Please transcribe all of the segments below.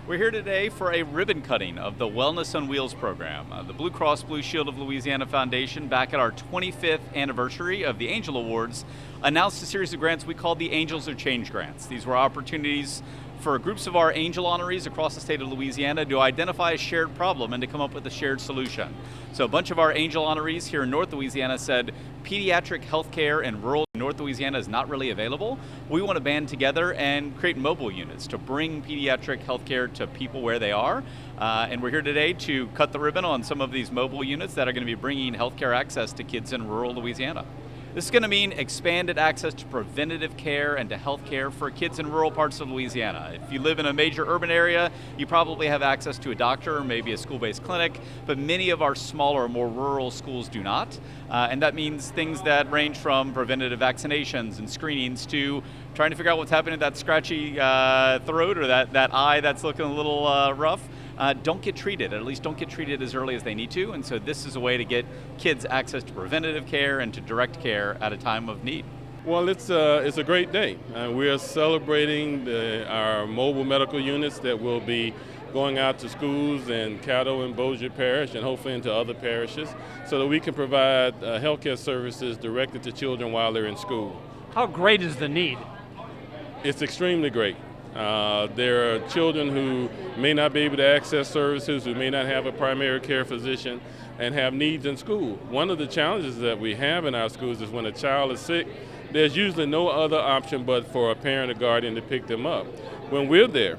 We're here today for a ribbon cutting of the Wellness on Wheels program. The Blue Cross Blue Shield of Louisiana Foundation, back at our 25th anniversary of the Angel Awards, announced a series of grants we called the Angels of Change grants. These were opportunities for groups of our Angel honorees across the state of Louisiana to identify a shared problem and to come up with a shared solution. So a bunch of our Angel honorees here in North Louisiana said pediatric healthcare in rural North Louisiana is not really available. We want to band together and create mobile units to bring pediatric healthcare to people where they are. And we're here today to cut the ribbon on some of these mobile units that are going to be bringing healthcare access to kids in rural Louisiana. This is going to mean expanded access to preventative care and to health care for kids in rural parts of Louisiana. If you live in a major urban area, you probably have access to a doctor or maybe a school-based clinic, but many of our smaller, more rural schools do not. And that means things that range from preventative vaccinations and screenings to trying to figure out what's happening to that scratchy throat or that eye that's looking a little rough. Don't get treated, at least don't get treated as early as they need to. And so this is a way to get kids access to preventative care and to direct care at a time of need. Well, it's a great day. We are celebrating our mobile medical units that will be going out to schools in Caddo and Bossier Parish and hopefully into other parishes so that we can provide healthcare services directed to children while they're in school. How great is the need? It's extremely great. There are children who may not be able to access services, who may not have a primary care physician, and have needs in school. One of the challenges that we have in our schools is when a child is sick, there's usually no other option but for a parent or guardian to pick them up. When we're there,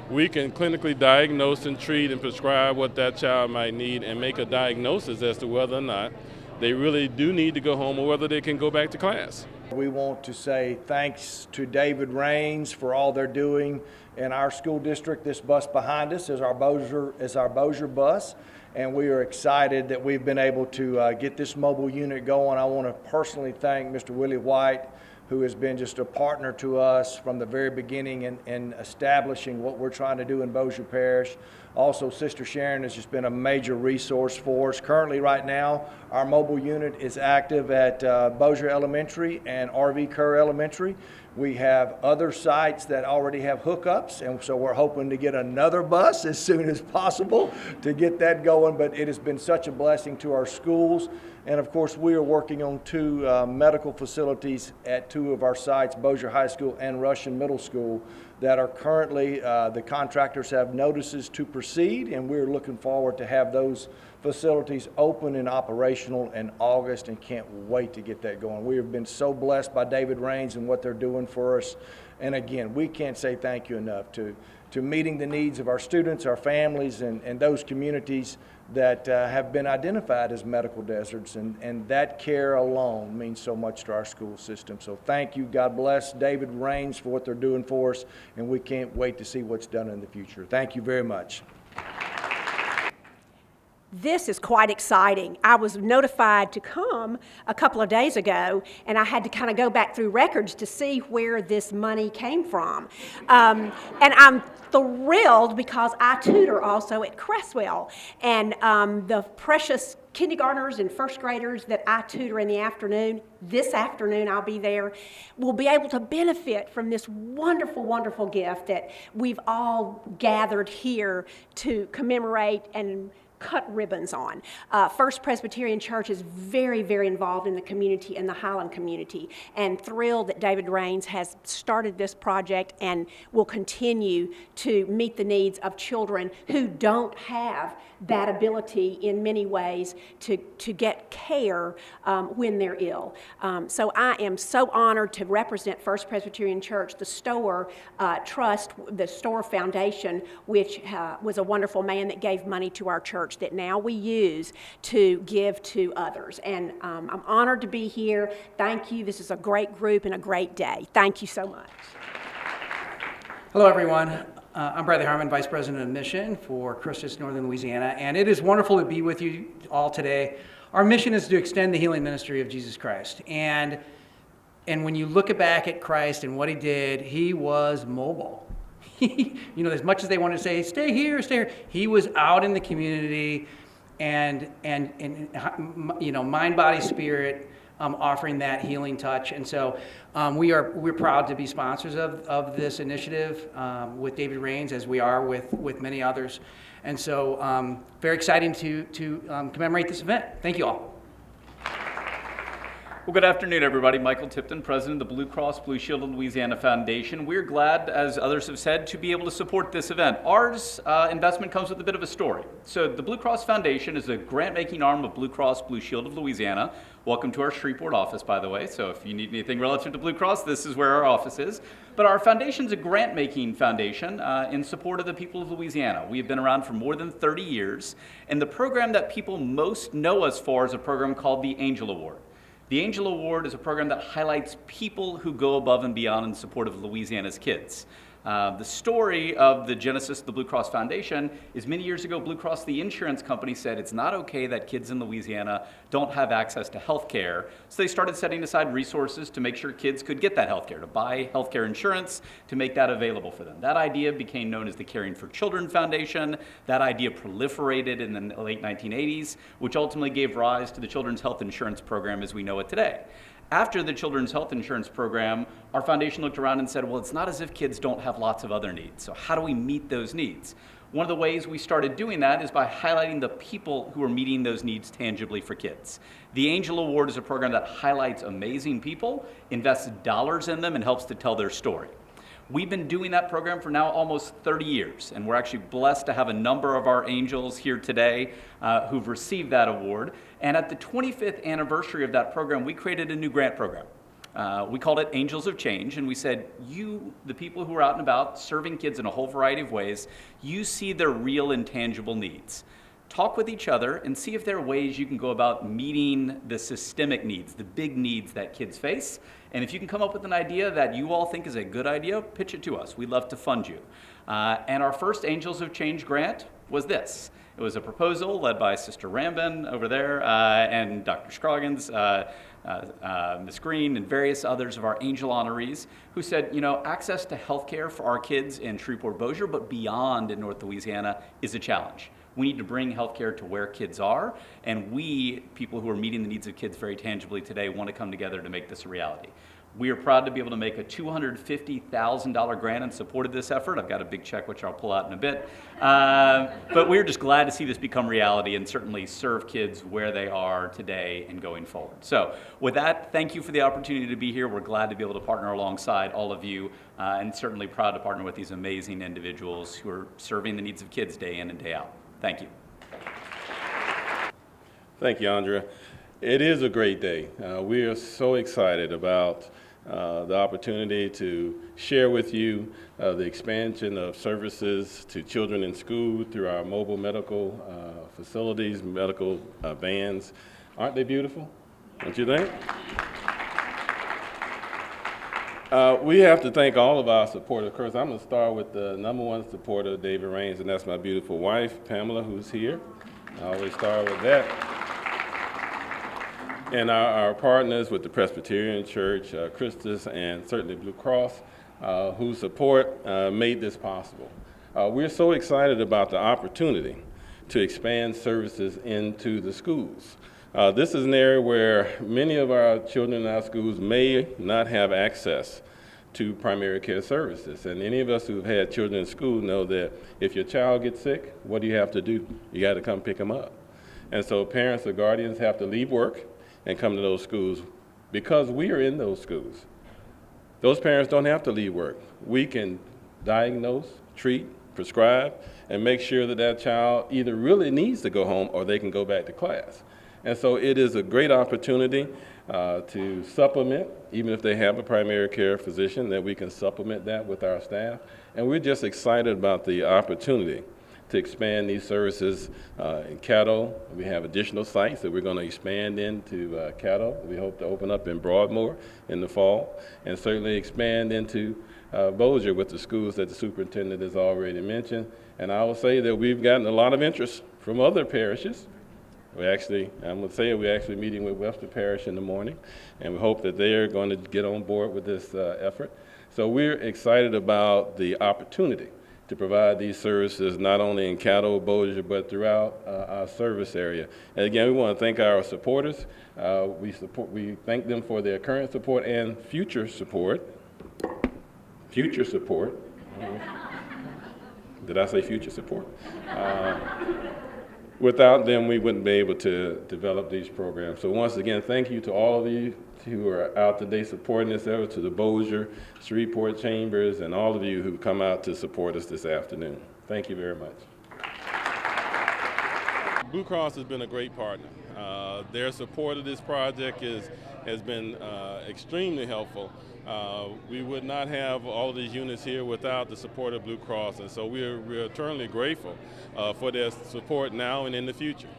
we can clinically diagnose and treat and prescribe what that child might need and make a diagnosis as to whether or not they really do need to go home or whether they can go back to class. We want to say thanks to David Raines for all they're doing in our school district. This bus behind us is our Bossier bus, and we are excited that we've been able to get this mobile unit going. I want to personally thank Mr. Willie White, who has been just a partner to us from the very beginning in establishing what we're trying to do in Bossier Parish. Also, Sister Sharon has just been a major resource for us. Currently, right now, our mobile unit is active at Bossier Elementary and R.V. Kerr Elementary. We have other sites that already have hookups, and so we're hoping to get another bus as soon as possible to get that going. But it has been such a blessing to our schools. And of course, we are working on two medical facilities at two of our sites, Bossier High School and Russian Middle School, that are currently, the contractors have notices to proceed, and we're looking forward to have those facilities open and operational in August and can't wait to get that going. We have been so blessed by David Raines and what they're doing for us. And again, we can't say thank you enough to meeting the needs of our students, our families, and those communities that have been identified as medical deserts, and that care alone means so much to our school system. So thank you. God bless David Raines for what they're doing for us, and we can't wait to see what's done in the future. Thank you very much. This is quite exciting. I was notified to come a couple of days ago, and I had to kind of go back through records to see where this money came from. And I'm thrilled because I tutor also at Cresswell, and the precious kindergartners and first graders that I tutor in the afternoon, this afternoon I'll be there, will be able to benefit from this wonderful, wonderful gift that we've all gathered here to commemorate and cut ribbons on. First Presbyterian Church is very, very involved in the community, in the Highland community, and thrilled that David Raines has started this project and will continue to meet the needs of children who don't have that ability in many ways to get care when they're ill. So I am so honored to represent First Presbyterian Church, the Stower Trust, the Stower Foundation, which was a wonderful man that gave money to our church that now we use to give to others. And I'm honored to be here. Thank you. This is a great group and a great day. Thank you so much. Hello, everyone. I'm Bradley Harmon, Vice President of Mission for Christus Northern Louisiana, and it is wonderful to be with you all today. Our mission is to extend the healing ministry of Jesus Christ. And when you look back at Christ and what he did, he was mobile. As much as they wanted to say, stay here, he was out in the community and mind, body, spirit, offering that healing touch. And so we're proud to be sponsors of this initiative with David Rains, as we are with many others. And so very exciting to commemorate this event. Thank you all. Well, good afternoon, everybody. Michael Tipton, President of the Blue Cross Blue Shield of Louisiana Foundation. We're glad, as others have said, to be able to support this event. Ours investment comes with a bit of a story. So the Blue Cross Foundation is a grant-making arm of Blue Cross Blue Shield of Louisiana. Welcome to our Shreveport office, by the way. So if you need anything relative to Blue Cross, this is where our office is. But our foundation is a grant-making foundation in support of the people of Louisiana. We have been around for more than 30 years, and the program that people most know us for is a program called the Angel Award. The Angel Award is a program that highlights people who go above and beyond in support of Louisiana's kids. The story of the genesis of the Blue Cross Foundation is many years ago, Blue Cross, the insurance company, said it's not okay that kids in Louisiana don't have access to health care. So they started setting aside resources to make sure kids could get that health care, to buy health care insurance, to make that available for them. That idea became known as the Caring for Children Foundation. That idea proliferated in the late 1980s, which ultimately gave rise to the Children's Health Insurance Program as we know it today. After the Children's Health Insurance Program, our foundation looked around and said, well, it's not as if kids don't have lots of other needs. So how do we meet those needs? One of the ways we started doing that is by highlighting the people who are meeting those needs tangibly for kids. The Angel Award is a program that highlights amazing people, invests dollars in them, and helps to tell their story. We've been doing that program for now almost 30 years, and we're actually blessed to have a number of our angels here today who've received that award. And at the 25th anniversary of that program, we created a new grant program. We called it Angels of Change, and we said, you, the people who are out and about serving kids in a whole variety of ways, you see their real and tangible needs. Talk with each other and see if there are ways you can go about meeting the systemic needs, the big needs that kids face. And if you can come up with an idea that you all think is a good idea, pitch it to us. We'd love to fund you. And our first Angels of Change grant was this. It was a proposal led by Sister Rambin over there and Dr. Scroggins, Ms. Green, and various others of our angel honorees who said, you know, access to health care for our kids in Shreveport-Bossier, but beyond in North Louisiana, is a challenge. We need to bring healthcare to where kids are, and we, people who are meeting the needs of kids very tangibly today, want to come together to make this a reality. We are proud to be able to make a $250,000 grant in support of this effort. I've got a big check, which I'll pull out in a bit. But we're just glad to see this become reality and certainly serve kids where they are today and going forward. So with that, thank you for the opportunity to be here. We're glad to be able to partner alongside all of you and certainly proud to partner with these amazing individuals who are serving the needs of kids day in and day out. Thank you. Thank you, Andrea. It is a great day. We are so excited about the opportunity to share with you the expansion of services to children in school through our mobile medical facilities, medical vans. Aren't they beautiful? Don't you think? We have to thank all of our supporters. Of course, I'm going to start with the number one supporter, David Rains, and that's my beautiful wife, Pamela, who's here. I always start with that. And our partners with the Presbyterian Church, Christus, and certainly Blue Cross, whose support made this possible. We're so excited about the opportunity to expand services into the schools. This is an area where many of our children in our schools may not have access to primary care services. And any of us who've had children in school know that if your child gets sick, what do you have to do? You got to come pick them up. And so parents or guardians have to leave work and come to those schools because we are in those schools. Those parents don't have to leave work. We can diagnose, treat, prescribe, and make sure that that child either really needs to go home or they can go back to class. And so it is a great opportunity to supplement, even if they have a primary care physician, that we can supplement that with our staff. And we're just excited about the opportunity to expand these services in Caddo. We have additional sites that we're going to expand into Caddo. We hope to open up in Broadmoor in the fall, and certainly expand into Bossier with the schools that the superintendent has already mentioned. And I will say that we've gotten a lot of interest from other parishes. We're actually meeting with Webster Parish in the morning, and we hope that they're going to get on board with this effort. So we're excited about the opportunity to provide these services not only in Caddo, Bossier, but throughout our service area. And again, we want to thank our supporters. We thank them for their current support and future support. Future support. Did I say future support? Without them, we wouldn't be able to develop these programs. So once again, thank you to all of you who are out today supporting this effort, to the Bossier, Shreveport Chambers, and all of you who've come out to support us this afternoon. Thank you very much. Blue Cross has been a great partner. Their support of this project has been extremely helpful. We would not have all of these units here without the support of Blue Cross, and so we're eternally grateful for their support now and in the future.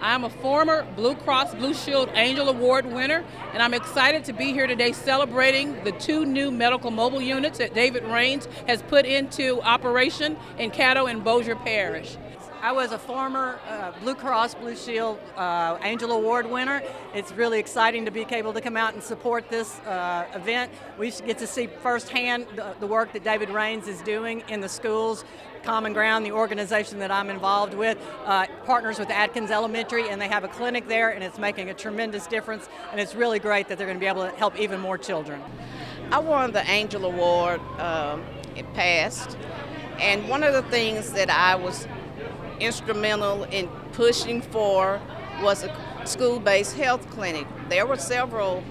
I'm a former Blue Cross Blue Shield Angel Award winner, and I'm excited to be here today celebrating the 2 new medical mobile units that David Raines has put into operation in Caddo and Bossier Parish. I was a former Blue Cross Blue Shield Angel Award winner. It's really exciting to be able to come out and support this event. We get to see firsthand the work that David Raines is doing in the schools. Common Ground, the organization that I'm involved with, partners with Atkins Elementary, and they have a clinic there, and it's making a tremendous difference, and it's really great that they're going to be able to help even more children. I won the Angel Award, it passed, and one of the things that I was instrumental in pushing for was a school-based health clinic. There were several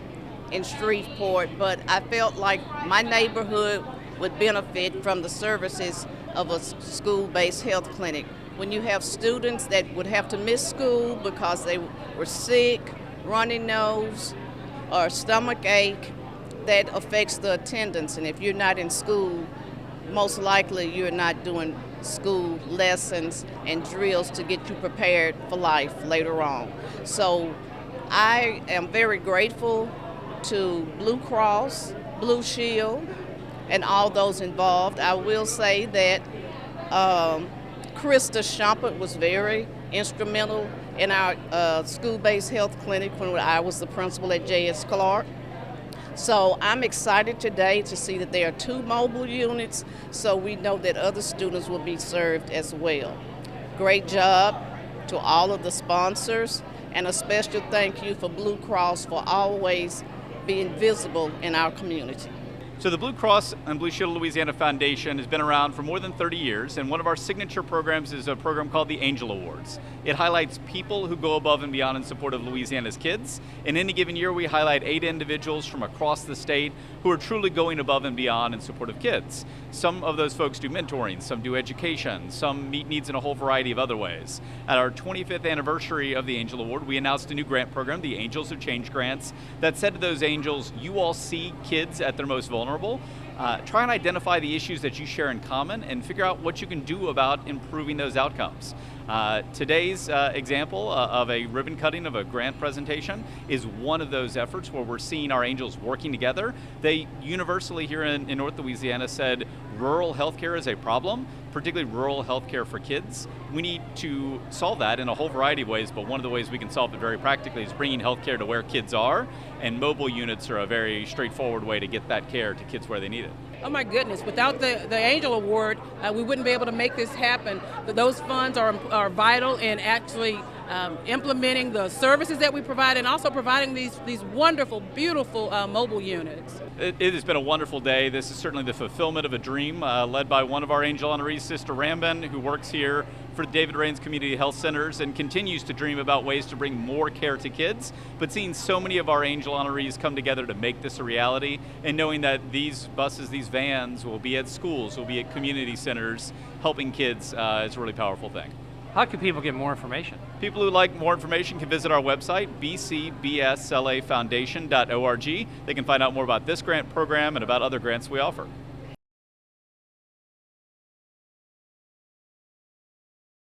in Shreveport, but I felt like my neighborhood would benefit from the services of a school-based health clinic. When you have students that would have to miss school because they were sick, runny nose, or stomach ache, that affects the attendance. And if you're not in school, most likely you're not doing school lessons and drills to get you prepared for life later on. So I am very grateful to Blue Cross, Blue Shield, and all those involved. I will say that Krista Shumpert was very instrumental in our school-based health clinic when I was the principal at J.S. Clark. So I'm excited today to see that there are 2 mobile units, so we know that other students will be served as well. Great job to all of the sponsors, and a special thank you for Blue Cross for always being visible in our community. So the Blue Cross and Blue Shield of Louisiana Foundation has been around for more than 30 years, and one of our signature programs is a program called the Angel Awards. It highlights people who go above and beyond in support of Louisiana's kids. In any given year, we highlight 8 individuals from across the state who are truly going above and beyond in support of kids. Some of those folks do mentoring, some do education, some meet needs in a whole variety of other ways. At our 25th anniversary of the Angel Award, we announced a new grant program, the Angels Who Change Grants, that said to those angels, you all see kids at their most vulnerable. Try and identify the issues that you share in common and figure out what you can do about improving those outcomes. Today's example of a ribbon cutting of a grant presentation is one of those efforts where we're seeing our angels working together. They universally here in North Louisiana said rural healthcare is a problem, particularly rural healthcare for kids. We need to solve that in a whole variety of ways, but one of the ways we can solve it very practically is bringing healthcare to where kids are, and mobile units are a very straightforward way to get that care to kids where they need it. Oh my goodness, without the Angel Award, we wouldn't be able to make this happen. Those funds are vital in actually implementing the services that we provide and also providing these wonderful, beautiful mobile units. It has been a wonderful day. This is certainly the fulfillment of a dream led by one of our angel honorees, Sister Rambin, who works here for David Raines Community Health Centers and continues to dream about ways to bring more care to kids. But seeing so many of our angel honorees come together to make this a reality, and knowing that these buses, these vans will be at schools, will be at community centers helping kids is a really powerful thing. How can people get more information? People who like more information can visit our website, BCBSLA Foundation.org. They can find out more about this grant program and about other grants we offer.